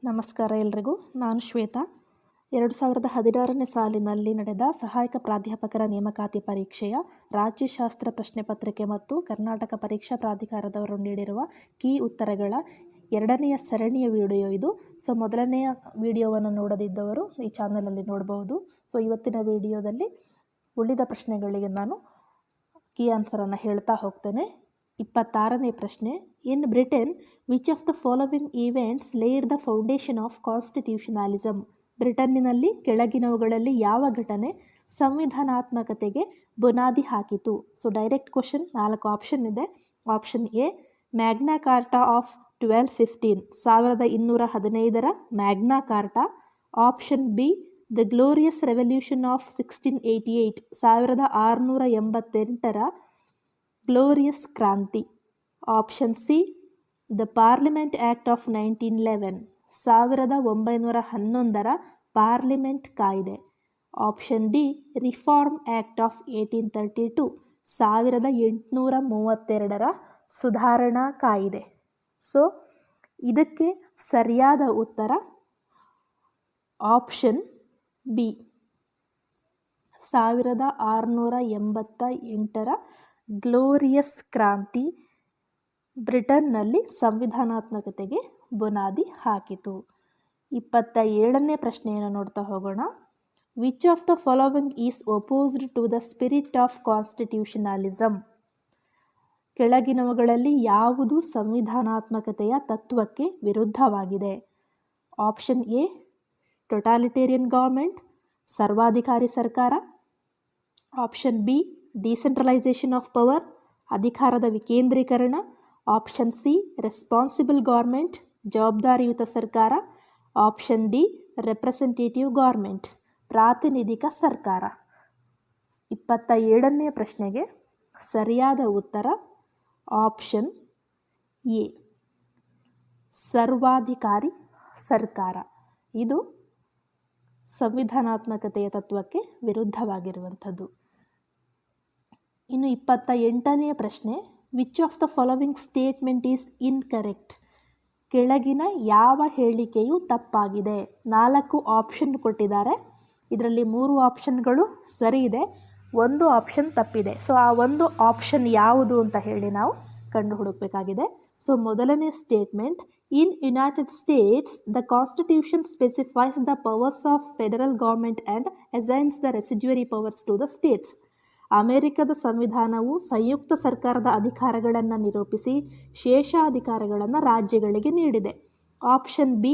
ನಮಸ್ಕಾರ ಎಲ್ರಿಗೂ. ನಾನು ಶ್ವೇತಾ. 2016ನೇ ಸಾಲಿನಲ್ಲಿ ನಡೆದ ಸಹಾಯಕ ಪ್ರಾಧ್ಯಾಪಕರ ನೇಮಕಾತಿ ಪರೀಕ್ಷೆಯ ರಾಜ್ಯಶಾಸ್ತ್ರ ಪ್ರಶ್ನೆ ಪತ್ರಿಕೆ ಮತ್ತು ಕರ್ನಾಟಕ ಪರೀಕ್ಷಾ ಪ್ರಾಧಿಕಾರದವರು ನೀಡಿರುವ ಕೀ ಉತ್ತರಗಳ ಎರಡನೆಯ ಸರಣಿಯ ವಿಡಿಯೋ ಇದು. ಮೊದಲನೆಯ ವಿಡಿಯೋವನ್ನು ನೋಡದಿದ್ದವರು ಈ ಚಾನಲಲ್ಲಿ ನೋಡಬಹುದು. ಇವತ್ತಿನ ವಿಡಿಯೋದಲ್ಲಿ ಉಳಿದ ಪ್ರಶ್ನೆಗಳಿಗೆ ನಾನು ಕೀ ಆನ್ಸರನ್ನು ಹೇಳ್ತಾ ಹೋಗ್ತೇನೆ. 26ನೇ ಪ್ರಶ್ನೆ, in Britain which of the following events laid the foundation of constitutionalism? ಬ್ರಿಟನ್ನಿನಲ್ಲಿ ಕೆಳಗಿನವುಗಳಲ್ಲಿ ಯಾವ ಘಟನೆ ಸಂವಿಧಾನಾತ್ಮಕತೆಗೆ ಬುನಾದಿ ಹಾಕಿತು? Direct question. 4 ಆಪ್ಷನ್ ಇದೆ. Option A, Magna Carta of 1215, 1215ರ Magna Carta. Option B, the glorious revolution of 1688, 1688ರ ಗ್ಲೋರಿಯಸ್ ಕ್ರಾಂತಿ. Option C, the parliament act of 1911, 1911ರ ಪಾರ್ಲಿಮೆಂಟ್ ಕಾಯ್ದೆ. Option D, reform act of 1832, 1832ರ ಸುಧಾರಣಾ ಕಾಯ್ದೆ. ಇದಕ್ಕೆ ಸರಿಯಾದ ಉತ್ತರ ಆಪ್ಷನ್ ಬಿ, 1688ರ ಗ್ಲೋರಿಯಸ್ ಕ್ರಾಂತಿ ಬ್ರಿಟನ್ನಲ್ಲಿ ಸಂವಿಧಾನಾತ್ಮಕತೆಗೆ ಬುನಾದಿ ಹಾಕಿತು. 27ನೇ ಪ್ರಶ್ನೆಯನ್ನು ನೋಡ್ತಾ ಹೋಗೋಣ. Which of the following is opposed to the spirit of constitutionalism? ಕೆಳಗಿನವುಗಳಲ್ಲಿ ಯಾವುದು ಸಂವಿಧಾನಾತ್ಮಕತೆಯ ತತ್ವಕ್ಕೆ ವಿರುದ್ಧವಾಗಿದೆ? ಆಪ್ಷನ್ ಎ, ಟೊಟಾಲಿಟೇರಿಯನ್ ಗೌರ್ಮೆಂಟ್, ಸರ್ವಾಧಿಕಾರಿ ಸರ್ಕಾರ. Option B, decentralisation of power, ಅಧಿಕಾರದ ವಿಕೇಂದ್ರೀಕರಣ. ಆಪ್ಷನ್ ಸಿ, ರೆಸ್ಪಾನ್ಸಿಬಲ್ ಗೌರ್ಮೆಂಟ್, ಜವಾಬ್ದಾರಿಯುತ ಸರ್ಕಾರ. ಆಪ್ಷನ್ ಡಿ, ರೆಪ್ರೆಸೆಂಟೇಟಿವ್ ಗೌರ್ಮೆಂಟ್, ಪ್ರಾತಿನಿಧಿಕ ಸರ್ಕಾರ. 27ನೇ ಪ್ರಶ್ನೆಗೆ ಸರಿಯಾದ ಉತ್ತರ ಆಪ್ಷನ್ ಎ, ಸರ್ವಾಧಿಕಾರಿ ಸರ್ಕಾರ. ಇದು ಸಂವಿಧಾನಾತ್ಮಕತೆಯ ತತ್ವಕ್ಕೆ ವಿರುದ್ಧವಾಗಿರುವಂಥದ್ದು. ಇನ್ನು 28ನೇ ಪ್ರಶ್ನೆ, which of the following statement is incorrect? ಕೆಳಗಿನ ಯಾವ ಹೇಳಿಕೆಯು ತಪ್ಪಾಗಿದೆ? 4 ಆಪ್ಷನ್ ಕೊಟ್ಟಿದ್ದಾರೆ. ಇದರಲ್ಲಿ 3 ಆಪ್ಷನ್ಗಳು ಸರಿ ಇದೆ, 1 ಆಪ್ಷನ್ ತಪ್ಪಿದೆ. ಆ ಒಂದು ಆಪ್ಷನ್ ಯಾವುದು ಅಂತ ಹೇಳಿ ನಾವು ಕಂಡು ಹುಡುಕಬೇಕಾಗಿದೆ. ಮೊದಲನೇ statement, in United States the constitution specifies the powers of federal government and assigns the residuary powers to the states. ಅಮೆರಿಕದ ಸಂವಿಧಾನವು ಸಂಯುಕ್ತ ಸರ್ಕಾರದ ಅಧಿಕಾರಗಳನ್ನು ನಿರೂಪಿಸಿ ಶೇಷಾಧಿಕಾರಗಳನ್ನು ರಾಜ್ಯಗಳಿಗೆ ನೀಡಿದೆ. Option B,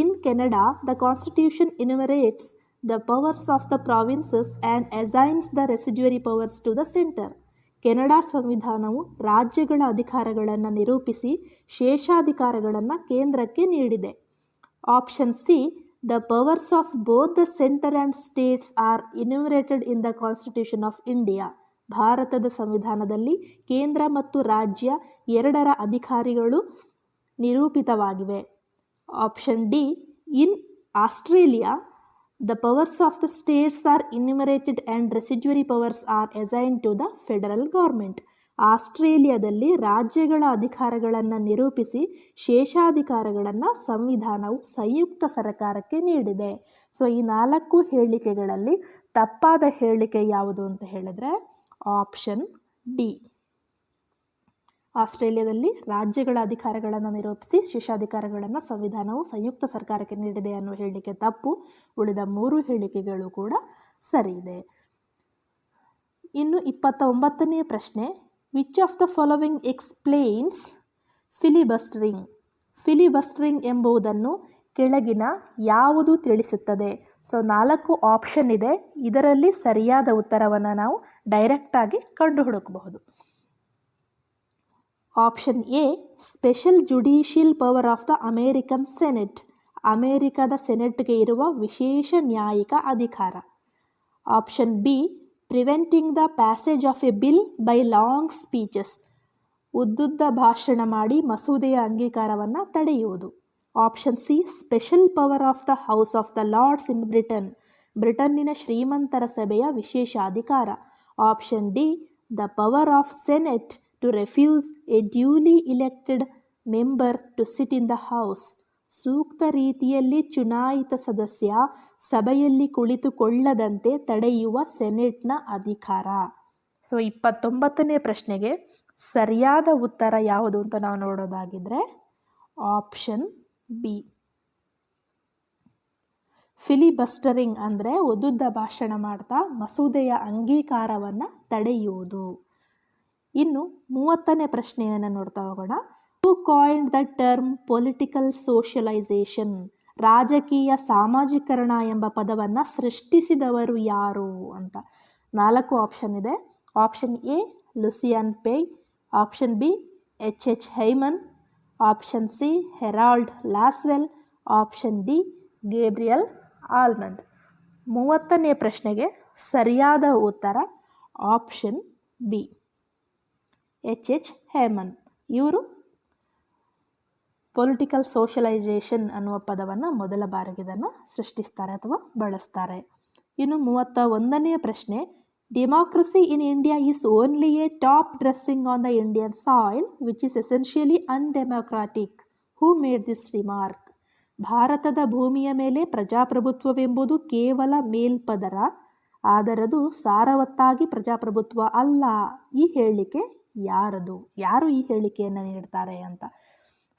in Canada the constitution enumerates the powers of the provinces and assigns the residuary powers to the centre. Canada ಸಂವಿಧಾನವು ರಾಜ್ಯಗಳ ಅಧಿಕಾರಗಳನ್ನು ನಿರೂಪಿಸಿ ಶೇಷಾಧಿಕಾರಗಳನ್ನು ಕೇಂದ್ರಕ್ಕೆ ನೀಡಿದೆ. Option C, the powers of both the centre and States are enumerated in the constitution of India. ಭಾರತದ ಸಂವಿಧಾನದಲ್ಲಿ ಕೇಂದ್ರ ಮತ್ತು ರಾಜ್ಯ ಎರಡರ ಅಧಿಕಾರಿಗಳು ನಿರೂಪಿತವಾಗಿವೆ. Option D, in Australia the powers of the states are enumerated and residuary powers are assigned to the federal government. ಆಸ್ಟ್ರೇಲಿಯಾದಲ್ಲಿ ರಾಜ್ಯಗಳ ಅಧಿಕಾರಗಳನ್ನು ನಿರೂಪಿಸಿ ಶೇಷಾಧಿಕಾರಗಳನ್ನು ಸಂವಿಧಾನವು ಸಂಯುಕ್ತ ಸರ್ಕಾರಕ್ಕೆ ನೀಡಿದೆ. ಈ 4 ಹೇಳಿಕೆಗಳಲ್ಲಿ ತಪ್ಪಾದ ಹೇಳಿಕೆ ಯಾವುದು ಅಂತ ಹೇಳಿದ್ರೆ ಆಪ್ಷನ್ ಡಿ, ಆಸ್ಟ್ರೇಲಿಯಾದಲ್ಲಿ ರಾಜ್ಯಗಳ ಅಧಿಕಾರಗಳನ್ನು ನಿರೂಪಿಸಿ ಶೇಷಾಧಿಕಾರಗಳನ್ನು ಸಂವಿಧಾನವು ಸಂಯುಕ್ತ ಸರ್ಕಾರಕ್ಕೆ ನೀಡಿದೆ ಅನ್ನೋ ಹೇಳಿಕೆ ತಪ್ಪು. ಉಳಿದ 3 ಹೇಳಿಕೆಗಳು ಕೂಡ ಸರಿ ಇದೆ. ಇನ್ನು 29ನೇ ಪ್ರಶ್ನೆ, which of the following explains filibustering? Filibustering ಎಂಬುದನ್ನು ಕೆಳಗಿನ ಯಾವುದು ತಿಳಿಸುತ್ತದೆ? 4 ಆಪ್ಷನ್ ಇದೆ. ಇದರಲ್ಲಿ ಸರಿಯಾದ ಉತ್ತರವನ್ನು ನಾವು ಡೈರೆಕ್ಟಾಗಿ ಕಂಡು ಹುಡುಕಬಹುದು. Option A, special judicial power of the American Senate, ಅಮೇರಿಕದ ಸೆನೆಟ್ಗೆ ಇರುವ ವಿಶೇಷ ನ್ಯಾಯಿಕ ಅಧಿಕಾರ. Option B, preventing the passage of a bill by long speeches, ಉದ್ದುದ್ದ ಭಾಷಣ ಮಾಡಿ ಮಸೂದೆಯ ಅಂಗೀಕಾರವನ್ನು ತಡೆಯುವುದು. Option C, special power of the house of the Lords in Britain, ಬ್ರಿಟನ್ನಿನ ಶ್ರೀಮಂತರ ಸಭೆಯ ವಿಶೇಷ ಅಧಿಕಾರ. Option D, the power of Senate to refuse a duly elected member to sit in the house. ಸೂಕ್ತ ರೀತಿಯಲ್ಲಿ ಚುನಾಯಿತ ಸದಸ್ಯ ಸಭೆಯಲ್ಲಿ ಕುಳಿತುಕೊಳ್ಳದಂತೆ ತಡೆಯುವ ಸೆನೆಟ್ನ ಅಧಿಕಾರ. ಸೊ 29ನೇ ಪ್ರಶ್ನೆಗೆ ಸರಿಯಾದ ಉತ್ತರ ಯಾವುದು ಅಂತ ನಾವು ನೋಡೋದಾಗಿದ್ರೆ ಆಪ್ಷನ್ ಬಿ. ಫಿಲಿಬಸ್ಟರಿಂಗ್ ಅಂದರೆ ಉದ್ದುದ್ದ ಭಾಷಣ ಮಾಡ್ತಾ ಮಸೂದೆಯ ಅಂಗೀಕಾರವನ್ನು ತಡೆಯುವುದು. ಇನ್ನು 30ನೇ ಪ್ರಶ್ನೆಯನ್ನು ನೋಡ್ತಾ ಹೋಗೋಣ. Who coined the term political socialisation, ರಾಜಕೀಯ ಸಾಮಾಜೀಕರಣ ಎಂಬ ಪದವನ್ನು ಸೃಷ್ಟಿಸಿದವರು ಯಾರು ಅಂತ 4 ಆಪ್ಷನ್ ಇದೆ. Option A Lucian Pye, option B H.H. Hyman, option C Harold Lasswell, option D Gabriel Almond. 30ನೇ ಪ್ರಶ್ನೆಗೆ ಸರಿಯಾದ ಉತ್ತರ ಆಪ್ಷನ್ ಬಿ H.H. ಹೈಮನ್. ಇವರು ಪೊಲಿಟಿಕಲ್ ಸೋಷಲೈಸೇಷನ್ ಅನ್ನುವ ಪದವನ್ನು ಮೊದಲ ಬಾರಿಗೆ ಇದನ್ನು ಸೃಷ್ಟಿಸ್ತಾರೆ ಅಥವಾ ಬಳಸ್ತಾರೆ. ಇನ್ನು 31ನೇ ಪ್ರಶ್ನೆ, democracy in India is only a top dressing on the Indian soil which is essentially undemocratic. Who made this remark? ಭಾರತದ ಭೂಮಿಯ ಮೇಲೆ ಪ್ರಜಾಪ್ರಭುತ್ವವೆಂಬುದು ಕೇವಲ ಮೇಲ್ಪದರ, ಆದರದು ಸಾರವತ್ತಾಗಿ ಪ್ರಜಾಪ್ರಭುತ್ವ ಅಲ್ಲ. ಈ ಹೇಳಿಕೆ ಯಾರದು? ಯಾರು ಈ ಹೇಳಿಕೆಯನ್ನು ನೀಡ್ತಾರೆ ಅಂತ.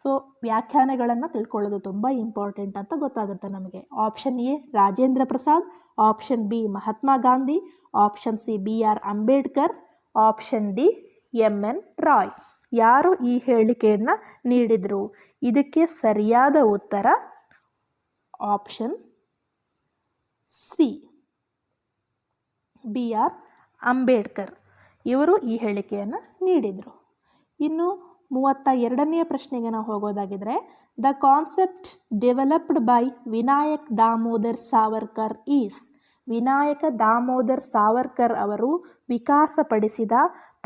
ಸೊ ವ್ಯಾಖ್ಯಾನಗಳನ್ನು ತಿಳ್ಕೊಳ್ಳೋದು ತುಂಬ ಇಂಪಾರ್ಟೆಂಟ್ ಅಂತ ಗೊತ್ತಾಗುತ್ತೆ ನಮಗೆ. Option A Rajendra Prasad, option B Mahatma Gandhi, option C BR Ambedkar, option D MN Roy. ಯಾರು ಈ ಹೇಳಿಕೆಯನ್ನು ನೀಡಿದರು? ಇದಕ್ಕೆ ಸರಿಯಾದ ಉತ್ತರ ಆಪ್ಷನ್ ಸಿ BR ಅಂಬೇಡ್ಕರ್. ಇವರು ಈ ಹೇಳಿಕೆಯನ್ನು ನೀಡಿದರು. ಇನ್ನು 32ನೇ ಪ್ರಶ್ನೆಗೆ ನಾವು ಹೋಗೋದಾಗಿದ್ರೆ, the concept developed by Vinayak Damodar Savarkar is. Vinayaka Damodar Savarkar ಅವರು ವಿಕಾಸಪಡಿಸಿದ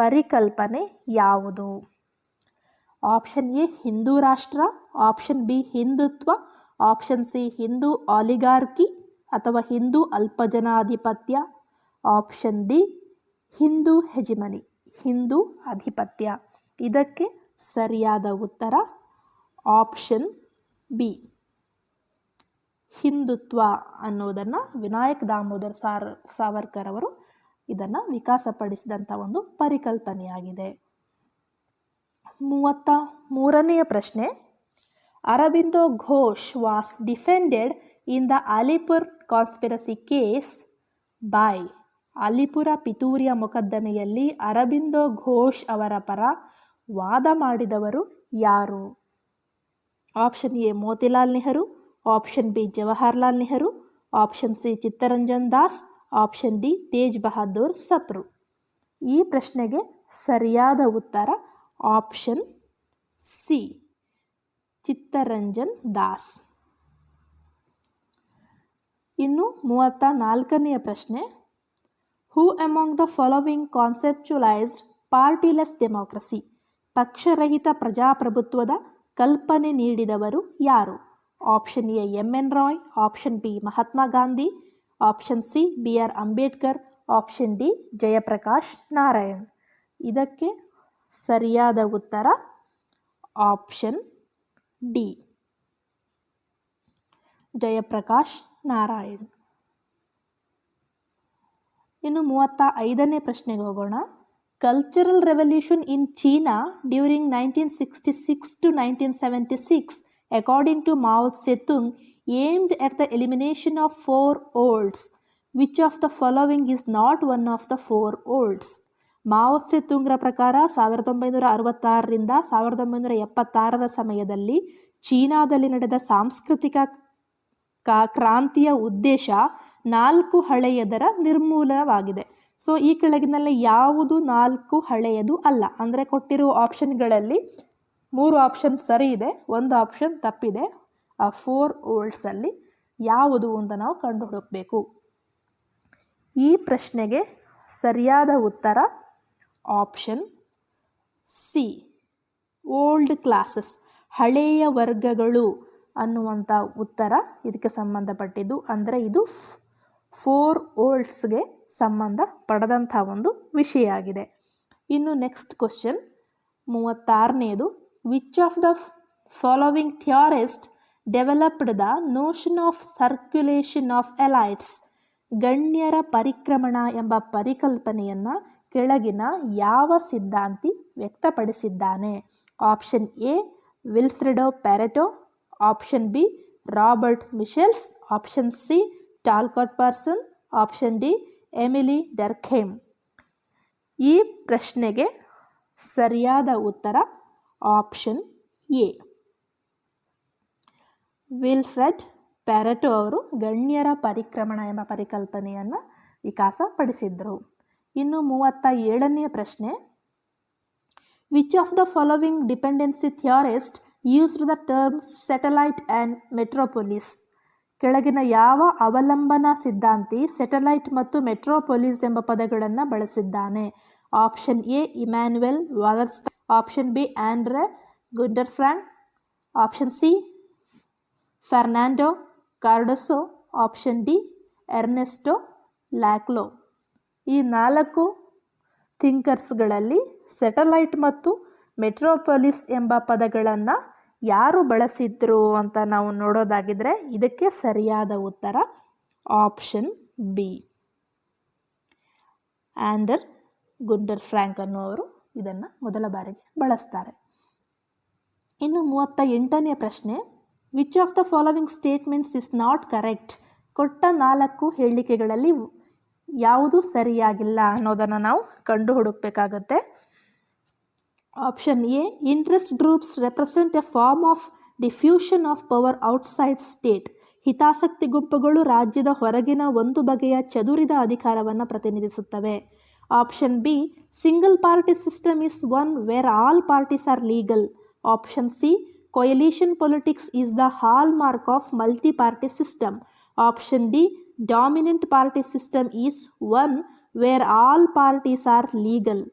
ಪರಿಕಲ್ಪನೆ ಯಾವುದು? Option A Hindu Rashtra, option B Hindutva, option C Hindu oligarchy ಅಥವಾ ಹಿಂದೂ ಅಲ್ಪಜನಾಧಿಪತ್ಯ, option D Hindu hegemony, Hindu ಆಧಿಪತ್ಯ. ಇದಕ್ಕೆ ಸರಿಯಾದ ಉತ್ತರ ಆಪ್ಷನ್ ಬಿ ಹಿಂದುತ್ವ ಅನ್ನೋದನ್ನು ವಿನಾಯಕ್ ದಾಮೋದರ್ ಸಾವರ್ಕರ್ ಅವರು ಇದನ್ನು ವಿಕಾಸಪಡಿಸಿದಂಥ ಒಂದು ಪರಿಕಲ್ಪನೆಯಾಗಿದೆ. 33ನೇ ಪ್ರಶ್ನೆ, Aurobindo Ghosh was defended in the Alipur conspiracy case by. Alipur ಪಿತೂರಿಯ ಮೊಕದ್ದಮೆಯಲ್ಲಿ ಅರಬಿಂದೋ ಘೋಷ್ ಅವರ ಪರ ವಾದ ಮಾಡಿದವರು ಯಾರು? Option A Motilal Nehru, option B Jawaharlal Nehru, option C Chittaranjan Das, option D Tej Bahadur Sapru. ಈ ಪ್ರಶ್ನೆಗೆ ಸರಿಯಾದ ಉತ್ತರ ಆಪ್ಷನ್ ಸಿ ಚಿತ್ತರಂಜನ್ ದಾಸ್. ಇನ್ನು 34ನೆಯ ಪ್ರಶ್ನೆ, who among the following conceptualised partyless democracy. ಪಕ್ಷರಹಿತ ಪ್ರಜಾಪ್ರಭುತ್ವದ ಕಲ್ಪನೆ ನೀಡಿದವರು ಯಾರು? Option A MN Roy, option B Mahatma Gandhi, option C BR Ambedkar, option D Jayaprakash Narayan. ಇದಕ್ಕೆ ಸರಿಯಾದ ಉತ್ತರ ಆಪ್ಷನ್ ಡಿ ಜಯಪ್ರಕಾಶ್ ನಾರಾಯಣ್. ಇನ್ನು 35ನೇ ಪ್ರಶ್ನೆಗೆ ಹೋಗೋಣ. Cultural revolution in China during 1966 to 1976 according to Mao Zedong aimed at the elimination of 4 olds. Which of the following is not one of the 4 olds? Mao ಸೆತುಂಗ್ರ ಪ್ರಕಾರ 1966ರಿಂದ 1976ರ ಸಮಯದಲ್ಲಿ ಚೀನಾದಲ್ಲಿ ನಡೆದ ಸಾಂಸ್ಕೃತಿಕ ಕ್ರಾಂತಿಯ ಉದ್ದೇಶ 4 ಹಳೆಯದರ ನಿರ್ಮೂಲವಾಗಿದೆ. ಸೊ ಈ ಕೆಳಗಿನಲ್ಲಿ ಯಾವುದು 4 ಹಳೆಯದು ಅಲ್ಲ? ಅಂದರೆ ಕೊಟ್ಟಿರುವ ಆಪ್ಷನ್ಗಳಲ್ಲಿ 3 ಆಪ್ಷನ್ ಸರಿ ಇದೆ, 1 ಆಪ್ಷನ್ ತಪ್ಪಿದೆ. ಆ 4 ಓಲ್ಡ್ಸಲ್ಲಿ ಯಾವುದು ಅಂತ ನಾವು ಕಂಡು ಹುಡುಕಬೇಕು. ಈ ಪ್ರಶ್ನೆಗೆ ಸರಿಯಾದ ಉತ್ತರ ಆಪ್ಷನ್ ಸಿ ಓಲ್ಡ್ ಕ್ಲಾಸಸ್, ಹಳೆಯ ವರ್ಗಗಳು ಅನ್ನುವಂಥ ಉತ್ತರ ಇದಕ್ಕೆ ಸಂಬಂಧಪಟ್ಟಿದ್ದು. ಅಂದರೆ ಇದು 4 ಓಲ್ಡ್ಸ್ಗೆ ಸಂಬಂಧ ಪಡೆದಂಥ ಒಂದು ವಿಷಯ ಆಗಿದೆ. ಇನ್ನು ನೆಕ್ಸ್ಟ್ ಕ್ವಶನ್ 36ನೇದು, which of the following theorist developed the notion of circulation of elites. ಗಣ್ಯರ ಪರಿಕ್ರಮಣ ಎಂಬ ಪರಿಕಲ್ಪನೆಯನ್ನು ಕೆಳಗಿನ ಯಾವ ಸಿದ್ಧಾಂತಿ ವ್ಯಕ್ತಪಡಿಸಿದ್ದಾನೆ? Option A Vilfredo Pareto, option B Robert Michels, option C Talcott Parson, option D Emile Durkheim. ಈ ಪ್ರಶ್ನೆಗೆ ಸರಿಯಾದ ಉತ್ತರ ಆಪ್ಷನ್ ಎ. ವಿಲ್ಫ್ರೆಡ್ ಪ್ಯಾರೆಟೋ ಅವರು ಗಣ್ಯರ ಪರಿಕ್ರಮಣ ಎಂಬ ಪರಿಕಲ್ಪನೆಯನ್ನು ವಿಕಾಸಪಡಿಸಿದರು. ಇನ್ನು 37ನೇ ಪ್ರಶ್ನೆ, which of the following dependency theorist used the term satellite and metropolis? ಕೆಳಗಿನ ಯಾವ ಅವಲಂಬನಾ ಸಿದ್ಧಾಂತಿ ಸ್ಯಾಟಲೈಟ್ ಮತ್ತು ಮೆಟ್ರೋಪೊಲಿಸ್ ಎಂಬ ಪದಗಳನ್ನು ಬಳಸಿದ್ದಾನೆ? Option A Immanuel Wallerstein, option B Andre Gunder Frank, option C Fernando Cardoso, option D Ernesto Laclau. ಈ 4 ಥಿಂಕರ್ಸ್ಗಳಲ್ಲಿ satellite ಮತ್ತು ಮೆಟ್ರೋಪೊಲಿಸ್ ಎಂಬ ಪದಗಳನ್ನು ಯಾರು ಬಳಸಿದ್ರು ಅಂತ ನಾವು ನೋಡೋದಾಗಿದ್ರೆ ಇದಕ್ಕೆ ಸರಿಯಾದ ಉತ್ತರ option B. Andre Gunder Frank ಅನ್ನುವರು ಇದನ್ನು ಮೊದಲ ಬಾರಿಗೆ ಬಳಸ್ತಾರೆ. ಇನ್ನು 38ನೇ ಪ್ರಶ್ನೆ, which of the following statements is not correct? ಕೊಟ್ಟ 4 ಹೇಳಿಕೆಗಳಲ್ಲಿ ಯಾವುದು ಸರಿಯಾಗಿಲ್ಲ ಅನ್ನೋದನ್ನು ನಾವು ಕಂಡು ಹುಡುಕಬೇಕಾಗತ್ತೆ. Option A interest groups represent a form of diffusion of power outside state. ಹಿತಾಸಕ್ತಿ ಗುಂಪುಗಳು ರಾಜ್ಯದ ಹೊರಗಿನ ಒಂದು ಬಗೆಯ ಚದುರಿದ ಅಧಿಕಾರವನ್ನು ಪ್ರತಿನಿಧಿಸುತ್ತವೆ. Option B single party system is one where all parties are legal. Option C coalition politics is the hall mark of multi party system. Option D dominant party system is one where all parties are legal.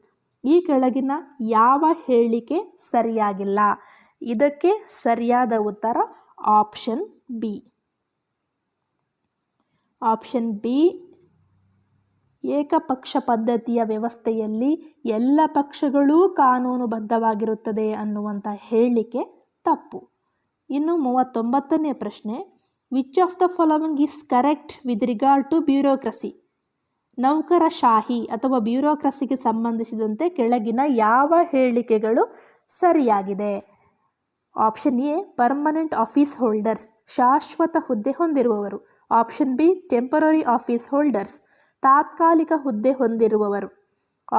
ಈ ಕೆಳಗಿನ ಯಾವ ಹೇಳಿಕೆ ಸರಿಯಾಗಿಲ್ಲ? ಇದಕ್ಕೆ ಸರಿಯಾದ ಉತ್ತರ option B. Option B ಏಕಪಕ್ಷ ಪದ್ಧತಿಯ ವ್ಯವಸ್ಥೆಯಲ್ಲಿ ಎಲ್ಲ ಪಕ್ಷಗಳೂ ಕಾನೂನುಬದ್ಧವಾಗಿರುತ್ತದೆ ಅನ್ನುವಂಥ ಹೇಳಿಕೆ ತಪ್ಪು. ಇನ್ನು 39ನೇ ಪ್ರಶ್ನೆ, which of the following is correct with regard to bureaucracy? ನೌಕರಶಾಹಿ ಅಥವಾ ಬ್ಯೂರೋಕ್ರಸಿಗೆ ಸಂಬಂಧಿಸಿದಂತೆ ಕೆಳಗಿನ ಯಾವ ಹೇಳಿಕೆಗಳು ಸರಿಯಾಗಿದೆ? Option A permanent office holders, ಶಾಶ್ವತ ಹುದ್ದೆ ಹೊಂದಿರುವವರು. Option B temporary office holders, ತಾತ್ಕಾಲಿಕ ಹುದ್ದೆ ಹೊಂದಿರುವವರು.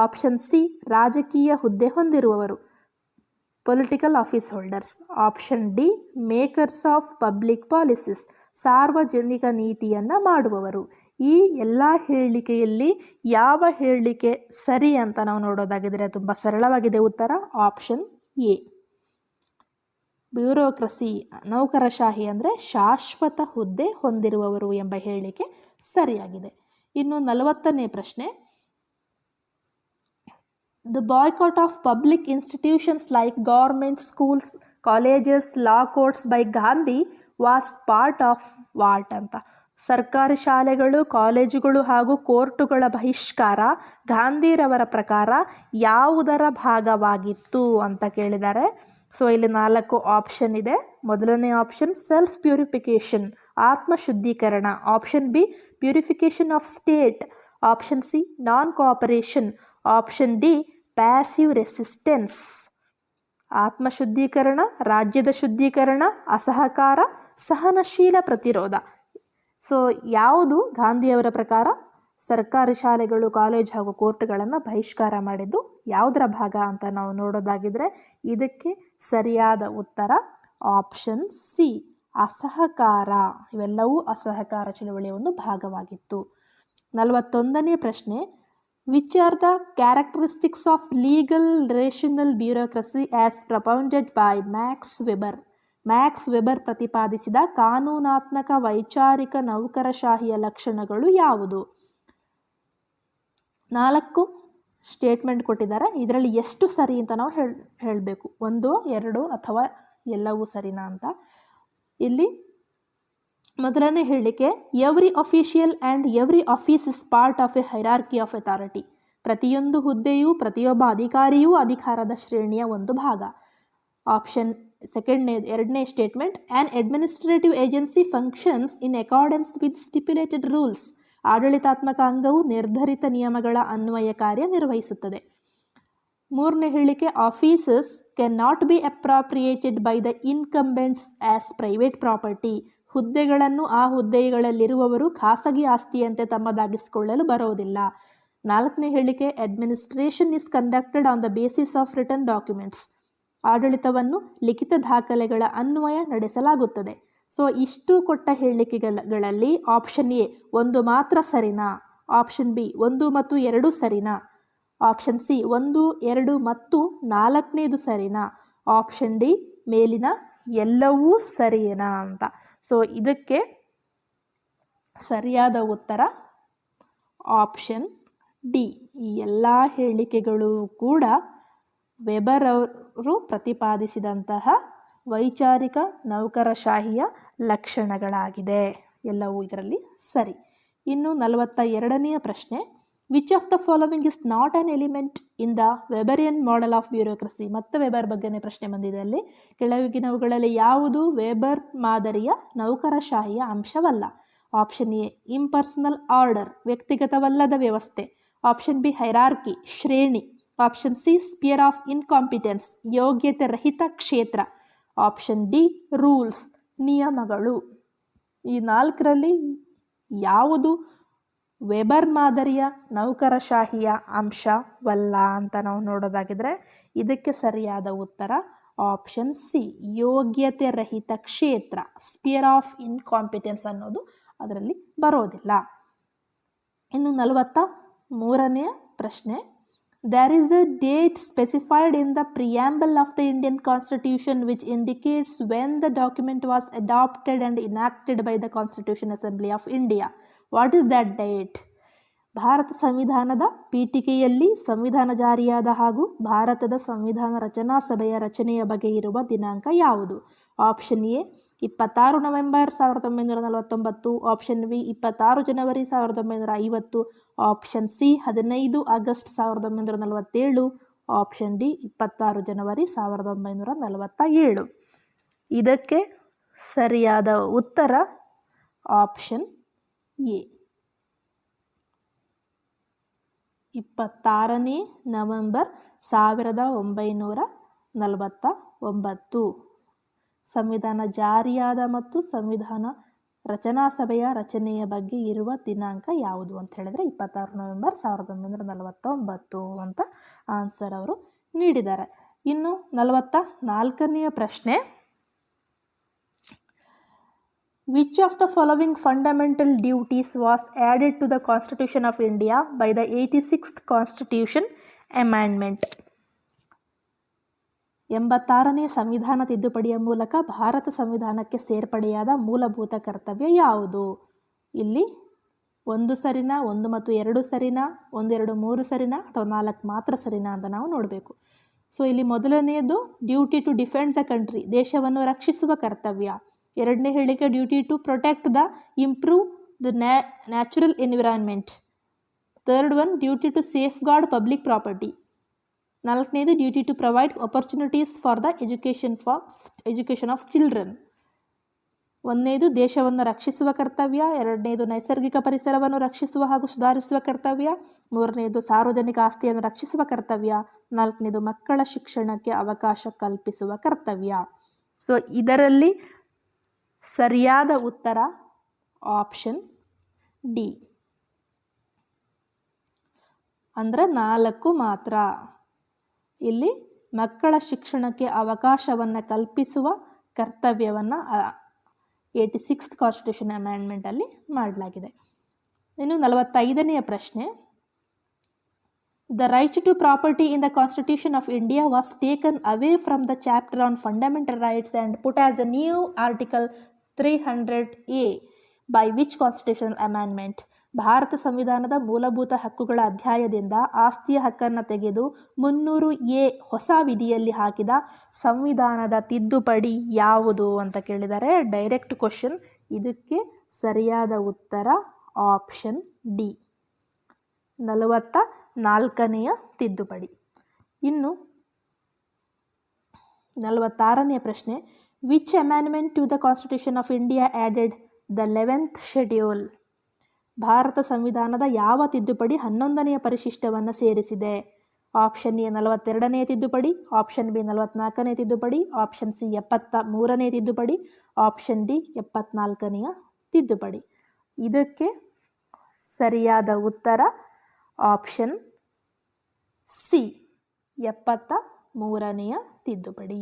ಆಪ್ಷನ್ ಸಿ ರಾಜಕೀಯ ಹುದ್ದೆ ಹೊಂದಿರುವವರು, political office holders. Option D makers of public policies, ಸಾರ್ವಜನಿಕ ನೀತಿಯನ್ನು ಮಾಡುವವರು. ಈ ಎಲ್ಲ ಹೇಳಿಕೆಯಲ್ಲಿ ಯಾವ ಹೇಳಿಕೆ ಸರಿ ಅಂತ ನಾವು ನೋಡೋದಾಗಿದ್ರೆ ತುಂಬ ಸರಳವಾಗಿದೆ ಉತ್ತರ ಆಪ್ಷನ್ ಎ. ಬ್ಯೂರೋಕ್ರಸಿ ನೌಕರಶಾಹಿ ಅಂದರೆ ಶಾಶ್ವತ ಹುದ್ದೆ ಹೊಂದಿರುವವರು ಎಂಬ ಹೇಳಿಕೆ ಸರಿಯಾಗಿದೆ. ಇನ್ನು 40ನೇ ಪ್ರಶ್ನೆ, the boycott of public institutions like government schools, colleges, law courts by Gandhi was part of what ಅಂತ? ಸರ್ಕಾರಿ ಶಾಲೆಗಳು, ಕಾಲೇಜುಗಳು ಹಾಗೂ ಕೋರ್ಟುಗಳ ಬಹಿಷ್ಕಾರ ಗಾಂಧಿರವರ ಪ್ರಕಾರ ಯಾವುದರ ಭಾಗವಾಗಿತ್ತು ಅಂತ ಕೇಳಿದ್ದಾರೆ. ಸೊ ಇಲ್ಲಿ 4 ಆಪ್ಷನ್ ಇದೆ. ಮೊದಲನೇ ಆಪ್ಷನ್ ಸೆಲ್ಫ್ ಪ್ಯೂರಿಫಿಕೇಷನ್, ಆತ್ಮಶುದ್ಧೀಕರಣ. Option B purification of state. Option C non cooperation. Option D passive resistance. ಆತ್ಮಶುದ್ಧೀಕರಣ, ರಾಜ್ಯದ ಶುದ್ಧೀಕರಣ, ಅಸಹಕಾರ, ಸಹನಶೀಲ ಪ್ರತಿರೋಧ. ಸೊ ಯಾವುದು ಗಾಂಧಿಯವರ ಪ್ರಕಾರ ಸರ್ಕಾರಿ ಶಾಲೆಗಳು, ಕಾಲೇಜ್ ಹಾಗೂ ಕೋರ್ಟ್ಗಳನ್ನು ಬಹಿಷ್ಕಾರ ಮಾಡಿದ್ದು ಯಾವುದರ ಭಾಗ ಅಂತ ನಾವು ನೋಡೋದಾಗಿದ್ರೆ ಇದಕ್ಕೆ ಸರಿಯಾದ ಉತ್ತರ ಆಪ್ಷನ್ ಸಿ ಅಸಹಕಾರ. ಇವೆಲ್ಲವೂ ಅಸಹಕಾರ ಚಳವಳಿಯ ಒಂದು ಭಾಗವಾಗಿತ್ತು. 41ನೇ ಪ್ರಶ್ನೆ, which are the characteristics of legal rational bureaucracy as propounded by Max Weber? Max Weber ಪ್ರತಿಪಾದಿಸಿದ ಕಾನೂನಾತ್ಮಕ ವೈಚಾರಿಕ ನೌಕರಶಾಹಿಯ ಲಕ್ಷಣಗಳು ಯಾವುದು? 4 ಸ್ಟೇಟ್ಮೆಂಟ್ ಕೊಟ್ಟಿದ್ದಾರೆ. ಇದರಲ್ಲಿ ಎಷ್ಟು ಸರಿ ಅಂತ ನಾವು ಹೇಳಬೇಕು. 1, 2 ಅಥವಾ ಎಲ್ಲವೂ ಸರಿನಾ ಅಂತ. ಇಲ್ಲಿ ಮೊದಲನೇ ಹೇಳಿಕೆ, every official and every office is part of A hierarchy of authority. ಪ್ರತಿಯೊಂದು ಹುದ್ದೆಯೂ ಪ್ರತಿಯೊಬ್ಬ ಅಧಿಕಾರಿಯೂ ಅಧಿಕಾರದ ಶ್ರೇಣಿಯ ಒಂದು ಭಾಗ. ಆಪ್ಷನ್ ಎರಡನೇ statement, an administrative agency functions in accordance with stipulated rules. ಆಡಳಿತಾತ್ಮಕ ಅಂಗವು ನಿರ್ಧರಿತ ನಿಯಮಗಳ ಅನ್ವಯ ಕಾರ್ಯನಿರ್ವಹಿಸುತ್ತದೆ. ಮೂರನೇ ಹೇಳಿಕೆ, offices can not be appropriated by the incumbents as private property. ಹುದ್ದೆಗಳನ್ನು ಆ ಹುದ್ದೆಗಳಲ್ಲಿರುವವರು ಖಾಸಗಿ ಆಸ್ತಿಯಂತೆ ತಮ್ಮದಾಗಿಸಿಕೊಳ್ಳಲು ಬರೋದಿಲ್ಲ. ನಾಲ್ಕನೇ ಹೇಳಿಕೆ, administration is conducted on the basis of written documents. ಆಡಳಿತವನ್ನು ಲಿಖಿತ ದಾಖಲೆಗಳ ಅನ್ವಯ ನಡೆಸಲಾಗುತ್ತದೆ. ಸೊ ಇಷ್ಟು ಕೊಟ್ಟ ಹೇಳಿಕೆಗಳಲ್ಲಿ ಆಪ್ಷನ್ ಎ ಒಂದು ಮಾತ್ರ ಸರಿನಾ, ಆಪ್ಷನ್ ಬಿ 1 ಮತ್ತು 2 ಸರಿನಾ, ಆಪ್ಷನ್ ಸಿ 1, 2 ಮತ್ತು 4ನೇದು ಸರಿನಾ, ಆಪ್ಷನ್ ಡಿ ಮೇಲಿನ ಎಲ್ಲವೂ ಸರಿನಾ ಅಂತ. ಸೊ ಇದಕ್ಕೆ ಸರಿಯಾದ ಉತ್ತರ ಆಪ್ಷನ್ ಡಿ. ಈ ಎಲ್ಲ ಹೇಳಿಕೆಗಳು ಕೂಡ ವೆಬರ್ ಅವರು ಪ್ರತಿಪಾದಿಸಿದಂತಹ ವೈಚಾರಿಕ ನೌಕರಶಾಹಿಯ ಲಕ್ಷಣಗಳಾಗಿದೆ. ಎಲ್ಲವೂ ಇದರಲ್ಲಿ ಸರಿ. ಇನ್ನು 42ನೆಯ ಪ್ರಶ್ನೆ, which of the following is not an element in the Weberian model of bureaucracy. ಮತ್ತೆ ವೆಬರ್ ಬಗ್ಗೆನೇ ಪ್ರಶ್ನೆ ಬಂದಿದೆ ಅಲ್ಲಿ. ಕೆಳಗಿನವುಗಳಲ್ಲಿ ಯಾವುದು ವೆಬರ್ ಮಾದರಿಯ ನೌಕರಶಾಹಿಯ ಅಂಶವಲ್ಲ? ಆಪ್ಷನ್ ಎ ಇಂಪರ್ಸನಲ್ ಆರ್ಡರ್, ವ್ಯಕ್ತಿಗತವಲ್ಲದ ವ್ಯವಸ್ಥೆ. ಆಪ್ಷನ್ ಬಿ ಹೈರಾರ್ಕಿ, ಶ್ರೇಣಿ. Option C sphere of incompetence, ಯೋಗ್ಯತೆ ರಹಿತ ಕ್ಷೇತ್ರ. ಆಪ್ಷನ್ ಡಿ ರೂಲ್ಸ್, ನಿಯಮಗಳು. ಈ 4ರಲ್ಲಿ ಯಾವುದು ವೆಬರ್ ಮಾದರಿಯ ನೌಕರಶಾಹಿಯ ಅಂಶವಲ್ಲ ಅಂತ ನಾವು ನೋಡೋದಾಗಿದ್ರೆ ಇದಕ್ಕೆ ಸರಿಯಾದ ಉತ್ತರ ಆಪ್ಷನ್ ಸಿ, ಯೋಗ್ಯತೆ ರಹಿತ ಕ್ಷೇತ್ರ, ಸ್ಪಿಯರ್ ಆಫ್ ಇನ್ಕಾಂಪಿಟೆನ್ಸ್ ಅನ್ನೋದು ಅದರಲ್ಲಿ ಬರೋದಿಲ್ಲ. ಇನ್ನು 43ನೆಯ ಪ್ರಶ್ನೆ, there is a date specified in the preamble of the Indian Constitution which indicates when the document was adopted and enacted by the Constitution Assembly of India. What is that date? Bharat ಸಂವಿಧಾನದ ಪೀಠಿಕೆಯಲ್ಲಿ ಸಂವಿಧಾನ ಜಾರಿಯಾದ ಹಾಗೂ ಭಾರತದ ಸಂವಿಧಾನ ರಚನಾ ಸಭೆಯ ರಚನೆಯ ಬಗ್ಗೆ ಇರುವ ದಿನಾಂಕ ಯಾವುದು? Option A 26 November 1949, option B 26 January 1950, option C 15 August 1947, option D 26 ಜನವರಿ 1947. ಇದಕ್ಕೆ ಸರಿಯಾದ ಉತ್ತರ ಆಪ್ಷನ್ ಎ 26 ನವೆಂಬರ್ 1949. ಸಂವಿಧಾನ ಜಾರಿಯಾದ ಮತ್ತು ಸಂವಿಧಾನ ರಚನಾ ಸಭೆಯ ರಚನೆಯ ಬಗ್ಗೆ ಇರುವ ದಿನಾಂಕ ಯಾವುದು ಅಂತ ಹೇಳಿದ್ರೆ 26 ನವೆಂಬರ್ 1949 ಅಂತ ಆನ್ಸರ್ ಅವರು ನೀಡಿದ್ದಾರೆ. ಇನ್ನು 44ನೆಯ ಪ್ರಶ್ನೆ, which of the following fundamental duties was added to the Constitution of India by the 86th Constitution Amendment? 86ನೇ ಸಂವಿಧಾನ ತಿದ್ದುಪಡಿಯ ಮೂಲಕ ಭಾರತ ಸಂವಿಧಾನಕ್ಕೆ ಸೇರ್ಪಡೆಯಾದ ಮೂಲಭೂತ ಕರ್ತವ್ಯ ಯಾವುದು? ಇಲ್ಲಿ 1 ಸರಿನಾ, 1 ಮತ್ತು 2 ಸರಿನಾ, 1, 2, 3 ಸರಿನಾ ಅಥವಾ 4 ಮಾತ್ರ ಸರಿನಾ ಅಂತ ನಾವು ನೋಡಬೇಕು. ಸೊ ಇಲ್ಲಿ ಮೊದಲನೆಯದು duty to defend the country, ದೇಶವನ್ನು ರಕ್ಷಿಸುವ ಕರ್ತವ್ಯ. ಎರಡನೇ ಹೇಳಿಕೆ duty to protect the improve the natural environment. Third one duty to safeguard public property. 4ನೇದು duty to provide opportunities for the education of children. 1ನೇದು ದೇಶವನ್ನು ರಕ್ಷಿಸುವ ಕರ್ತವ್ಯ, 2ನೇದು ನೈಸರ್ಗಿಕ ಪರಿಸರವನ್ನು ರಕ್ಷಿಸುವ ಹಾಗೂ ಸುಧಾರಿಸುವ ಕರ್ತವ್ಯ, 3ನೇದು ಸಾರ್ವಜನಿಕ ಆಸ್ತಿಯನ್ನು ರಕ್ಷಿಸುವ ಕರ್ತವ್ಯ, 4ನೇದು ಮಕ್ಕಳ ಶಿಕ್ಷಣಕ್ಕೆ ಅವಕಾಶ ಕಲ್ಪಿಸುವ ಕರ್ತವ್ಯ. ಸೊ ಇದರಲ್ಲಿ ಸರಿಯಾದ ಉತ್ತರ ಆಪ್ಷನ್ ಡಿ, ಅಂದರೆ 4 ಮಾತ್ರ. ಇಲ್ಲಿ ಮಕ್ಕಳ ಶಿಕ್ಷಣಕ್ಕೆ ಅವಕಾಶವನ್ನು ಕಲ್ಪಿಸುವ ಕರ್ತವ್ಯವನ್ನು 86th ಕಾನ್ಸ್ಟಿಟ್ಯೂಷನ್ ಅಮೆಂಡ್ಮೆಂಟಲ್ಲಿ ಮಾಡಲಾಗಿದೆ. ಇನ್ನು 45ನೆಯ ಪ್ರಶ್ನೆ, The right to property in the Constitution of India was taken away from the chapter on fundamental rights and put as a new Article 300A by which constitutional amendment? Bharat ಸಂವಿಧಾನದ ಮೂಲಭೂತ ಹಕ್ಕುಗಳ ಅಧ್ಯಾಯದಿಂದ ಆಸ್ತಿಯ ಹಕ್ಕನ್ನು ತೆಗೆದು 300A ಹೊಸ ವಿಧಿಯಲ್ಲಿ ಹಾಕಿದ ಸಂವಿಧಾನದ ತಿದ್ದುಪಡಿ ಯಾವುದು ಅಂತ ಕೇಳಿದ್ದಾರೆ. Direct question. ಇದಕ್ಕೆ ಸರಿಯಾದ ಉತ್ತರ ಆಪ್ಷನ್ ಡಿ, 44ನೆಯ ತಿದ್ದುಪಡಿ. ಇನ್ನು 46ನೇ ಪ್ರಶ್ನೆ, which amendment to the constitution of India added the 11th schedule? ಭಾರತ ಸಂವಿಧಾನದ ಯಾವ ತಿದ್ದುಪಡಿ 11ನೇ ಪರಿಶಿಷ್ಟವನ್ನು ಸೇರಿಸಿದೆ? ಆಪ್ಷನ್ ಎ 42ನೇ ತಿದ್ದುಪಡಿ, ಆಪ್ಷನ್ ಬಿ 44ನೇ ತಿದ್ದುಪಡಿ, ಆಪ್ಷನ್ ಸಿ 73ನೇ ತಿದ್ದುಪಡಿ, ಆಪ್ಷನ್ ಡಿ 74ನೆಯ ತಿದ್ದುಪಡಿ. ಇದಕ್ಕೆ ಸರಿಯಾದ ಉತ್ತರ ಆಪ್ಷನ್ ಸಿ 73ನೆಯ ತಿದ್ದುಪಡಿ.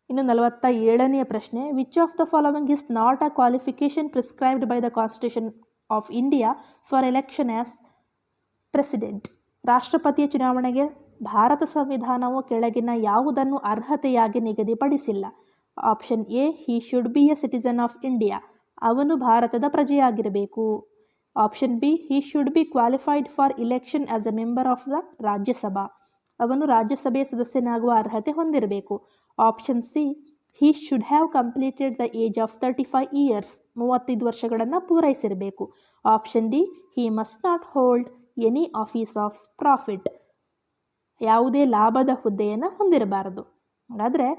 ಇನ್ನು 47ನೇ ಪ್ರಶ್ನೆ, which of the following is not a qualification prescribed by the constitution of India for election as president? ರಾಷ್ಟ್ರಪತಿಯ ಚುನಾವಣೆಗೆ ಭಾರತ ಸಂವಿಧಾನವು ಕೆಳಗಿನ ಯಾವುದನ್ನು ಅರ್ಹತೆಯಾಗಿ ನಿಗದಿಪಡಿಸಿಲ್ಲ? Option A, he should be a citizen of India, ಅವನು ಭಾರತದ ಪ್ರಜೆಯಾಗಿರಬೇಕು. Option B, he should be qualified for election as a member of the Rajya Sabha, ಅವನು ರಾಜ್ಯಸಭೆಯ ಸದಸ್ಯನಾಗುವ ಅರ್ಹತೆ ಹೊಂದಿರಬೇಕು. Option C, he should have completed the age of 35 years, 35 ವರ್ಷಗಳನ್ನು ಪೂರೈಸಿರಬೇಕು. Option D, he must not hold any office of profit, ಯಾವುದೇ ಲಾಭದ ಹುದ್ದೆಯನ್ನು ಹೊಂದಿರಬಾರದು. ಹಾಗಾದರೆ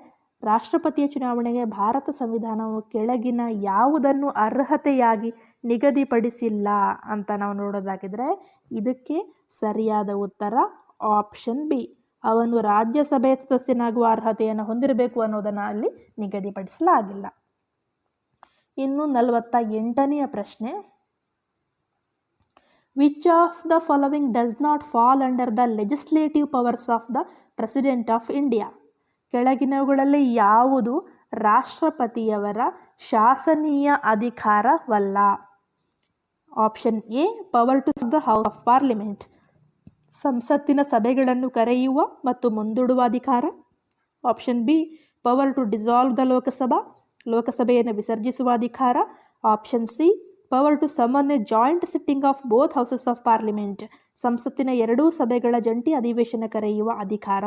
ರಾಷ್ಟ್ರಪತಿಯ ಚುನಾವಣೆಗೆ ಭಾರತ ಸಂವಿಧಾನವು ಕೆಳಗಿನ ಯಾವುದನ್ನು ಅರ್ಹತೆಯಾಗಿ ನಿಗದಿಪಡಿಸಿಲ್ಲ ಅಂತ ನಾವು ನೋಡೋದಾಗಿದ್ರೆ ಇದಕ್ಕೆ ಸರಿಯಾದ ಉತ್ತರ ಆಪ್ಷನ್ ಬಿ, ಅವನು ರಾಜ್ಯಸಭೆಯ ಸದಸ್ಯನಾಗುವ ಅರ್ಹತೆಯನ್ನು ಹೊಂದಿರಬೇಕು ಅನ್ನೋದನ್ನು ಅಲ್ಲಿ ನಿಗದಿಪಡಿಸಲಾಗಿಲ್ಲ. ಇನ್ನು 48ನೆಯ ಪ್ರಶ್ನೆ, which of the following does not fall under the legislative powers of the president of India? ಕೆಳಗಿನವುಗಳಲ್ಲಿ ಯಾವುದು ರಾಷ್ಟ್ರಪತಿಯವರ ಶಾಸನೀಯ ಅಧಿಕಾರವಲ್ಲ? Option A, power to the house of parliament, ಸಂಸತ್ತಿನ ಸಭೆಗಳನ್ನು ಕರೆಯುವ ಮತ್ತು ಮುಂದೂಡುವ ಅಧಿಕಾರ. Option B, power to dissolve the Lok Sabha, ಲೋಕಸಭೆಯನ್ನು ವಿಸರ್ಜಿಸುವ ಅಧಿಕಾರ. Option C, power to summon a joint sitting of both houses of parliament, ಸಂಸತ್ತಿನ ಎರಡೂ ಸಭೆಗಳ ಜಂಟಿ ಅಧಿವೇಶನ ಕರೆಯುವ ಅಧಿಕಾರ.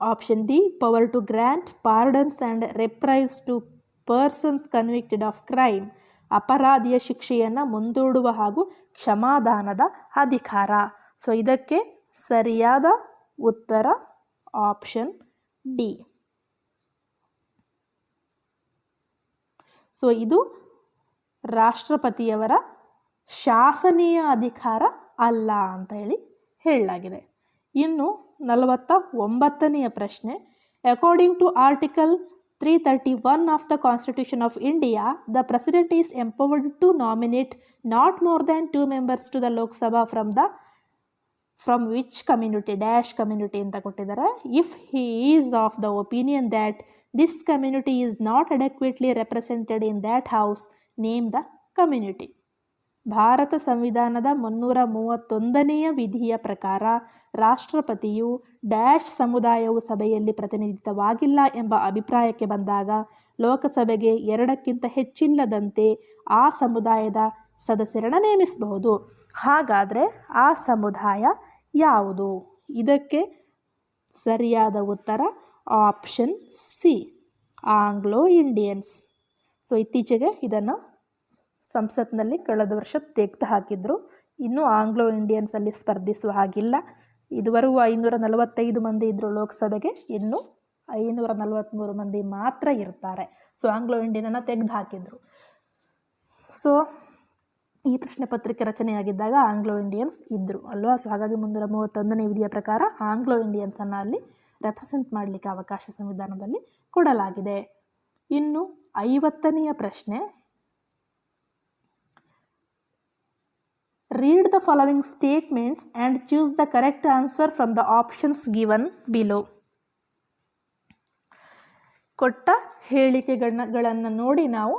Option D, power to grant pardons and reprieves to persons convicted of crime, ಅಪರಾಧಿಯ ಶಿಕ್ಷೆಯನ್ನು ಮುಂದೂಡುವ ಹಾಗೂ ಕ್ಷಮಾದಾನದ ಅಧಿಕಾರ. ಸೊ ಇದಕ್ಕೆ ಸರಿಯಾದ ಉತ್ತರ ಆಪ್ಷನ್ ಡಿ. ಸೊ ಇದು ರಾಷ್ಟ್ರಪತಿಯವರ ಶಾಸನೀಯ ಅಧಿಕಾರ ಅಲ್ಲ ಅಂತ ಹೇಳಲಾಗಿದೆ. ಇನ್ನು 49ನೆಯ ಪ್ರಶ್ನೆ, according to article 331 of the Constitution of India, the President is empowered to nominate not more than 2 members to the Lok Sabha from which community dash community ಅಂತ ಕೊಟ್ಟಿದ್ದಾರೆ. If he is of the opinion that this community is not adequately represented in that house, name the community. Bharat ಸಂವಿಧಾನದ 331ನೆಯ ವಿಧಿಯ ಪ್ರಕಾರ ರಾಷ್ಟ್ರಪತಿಯು dash ಸಮುದಾಯವು ಸಭೆಯಲ್ಲಿ ಪ್ರತಿನಿಧಿತವಾಗಿಲ್ಲ ಎಂಬ ಅಭಿಪ್ರಾಯಕ್ಕೆ ಬಂದಾಗ ಲೋಕಸಭೆಗೆ 2ಕ್ಕಿಂತ ಹೆಚ್ಚಿಲ್ಲದಂತೆ ಆ ಸಮುದಾಯದ ಸದಸ್ಯರನ್ನು ನೇಮಿಸಬಹುದು. ಹಾಗಾದರೆ ಆ ಸಮುದಾಯ ಯಾವುದು? ಇದಕ್ಕೆ ಸರಿಯಾದ ಉತ್ತರ option C, Anglo Indians. So ಇತ್ತೀಚೆಗೆ ಇದನ್ನು ಸಂಸತ್ನಲ್ಲಿ ಕಳೆದ ವರ್ಷ ತೆಗೆದು ಹಾಕಿದ್ರು. ಇನ್ನು ಆಂಗ್ಲೋ ಇಂಡಿಯನ್ಸಲ್ಲಿ ಸ್ಪರ್ಧಿಸುವ ಹಾಗಿಲ್ಲ. ಇದುವರೆಗೂ 545 ಮಂದಿ ಇದ್ದರು ಲೋಕಸಭೆಗೆ, ಇನ್ನು 543 ಮಂದಿ ಮಾತ್ರ ಇರ್ತಾರೆ. ಸೊ ಆಂಗ್ಲೋ ಇಂಡಿಯನನ್ನು ತೆಗೆದು ಹಾಕಿದ್ರು. ಸೊ ಈ ಪ್ರಶ್ನೆ ಪತ್ರಿಕೆ ರಚನೆಯಾಗಿದ್ದಾಗ ಆಂಗ್ಲೋ ಇಂಡಿಯನ್ಸ್ ಇದ್ದರು ಅಲ್ವಾ. ಸೊ ಹಾಗಾಗಿ 331ನೇ ವಿಧಿಯ ಪ್ರಕಾರ ಆಂಗ್ಲೋ ಇಂಡಿಯನ್ಸನ್ನು ಅಲ್ಲಿ ರೆಪ್ರೆಸೆಂಟ್ ಮಾಡಲಿಕ್ಕೆ ಅವಕಾಶ ಸಂವಿಧಾನದಲ್ಲಿ ಕೊಡಲಾಗಿದೆ. ಇನ್ನು 50ನೆಯ ಪ್ರಶ್ನೆ, read the following statements and choose the correct answer from the options given below. ಕೊಟ್ಟ ಹೇಳಿಕೆಗಳನ್ನು ನೋಡಿ ನಾವು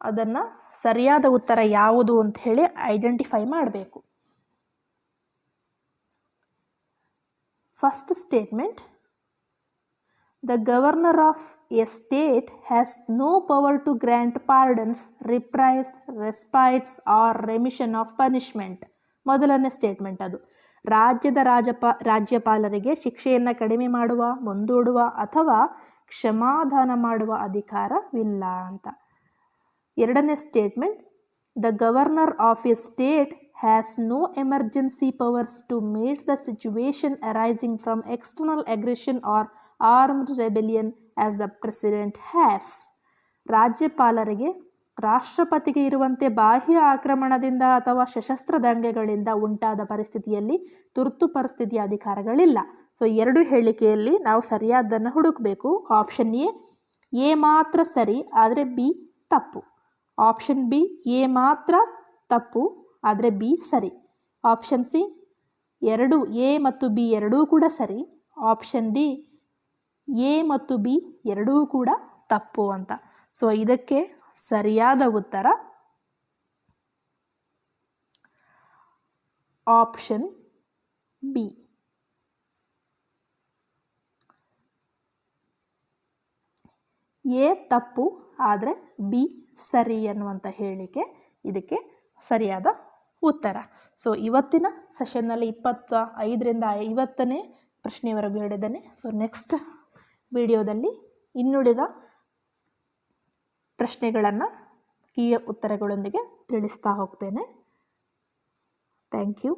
ಅದನ್ನು ಸರಿಯಾದ ಉತ್ತರ ಯಾವುದು ಅಂತ ಹೇಳಿ ಐಡೆಂಟಿಫೈ ಮಾಡಬೇಕು. First statement, the governor of a state has no power to grant pardons, reprise, respites or remission of punishment. ಮೊದಲನೇ ಸ್ಟೇಟ್ಮೆಂಟ್ ಅದು. ರಾಜ್ಯದ ರಾಜ್ಯಪಾಲರಿಗೆ ಶಿಕ್ಷೆಯನ್ನು ಕಡಿಮೆ ಮಾಡುವ, ಮುಂದೂಡುವ ಅಥವಾ ಕ್ಷಮಾದಾನ ಮಾಡುವ ಅಧಿಕಾರವಿಲ್ಲ ಅಂತ. ಎರಡನೇ statement, the governor of A state has no emergency powers to meet the situation arising from external aggression or armed rebellion as the president has. ರಾಜ್ಯಪಾಲರಿಗೆ ರಾಷ್ಟ್ರಪತಿಗೆ ಇರುವಂತೆ ಬಾಹ್ಯ ಆಕ್ರಮಣದಿಂದ ಅಥವಾ ಸಶಸ್ತ್ರ ದಂಗೆಗಳಿಂದ ಉಂಟಾದ ಪರಿಸ್ಥಿತಿಯಲ್ಲಿ ತುರ್ತು ಪರಿಸ್ಥಿತಿಯ ಅಧಿಕಾರಗಳಿಲ್ಲ. ಸೊ 2 ಹೇಳಿಕೆಯಲ್ಲಿ ನಾವು ಸರಿಯಾದ್ದನ್ನು ಹುಡುಕಬೇಕು. ಆಪ್ಷನ್ ಎ ಮಾತ್ರ ಸರಿ ಆದರೆ ಬಿ ತಪ್ಪು. ಆಪ್ಷನ್ ಬಿ ಎ ಮಾತ್ರ ತಪ್ಪು ಆದರೆ ಬಿ ಸರಿ. ಆಪ್ಷನ್ ಸಿ ಎರಡು ಎ ಮತ್ತು ಬಿ ಎರಡೂ ಕೂಡ ಸರಿ. ಆಪ್ಷನ್ ಡಿ ಎ ಮತ್ತು ಬಿ ಎರಡೂ ಕೂಡ ತಪ್ಪು ಅಂತ. ಸೊ ಇದಕ್ಕೆ ಸರಿಯಾದ ಉತ್ತರ ಆಪ್ಷನ್ ಬಿ. ಎ ತಪ್ಪು ಆದರೆ ಬಿ ಸರಿ ಅನ್ನುವಂಥ ಹೇಳಿಕೆ ಇದಕ್ಕೆ ಸರಿಯಾದ ಉತ್ತರ. ಸೊ ಇವತ್ತಿನ ಸೆಷನ್ನಲ್ಲಿ 25ರಿಂದ 50ನೇ ಪ್ರಶ್ನೆಯವರೆಗೂ ಹೇಳಿದ್ದೇನೆ. ಸೊ ನೆಕ್ಸ್ಟ್ ವಿಡಿಯೋದಲ್ಲಿ ಇನ್ನುಳಿದ ಪ್ರಶ್ನೆಗಳನ್ನು ಈ ಉತ್ತರಗಳೊಂದಿಗೆ ತಿಳಿಸ್ತಾ ಹೋಗ್ತೇನೆ. Thank you.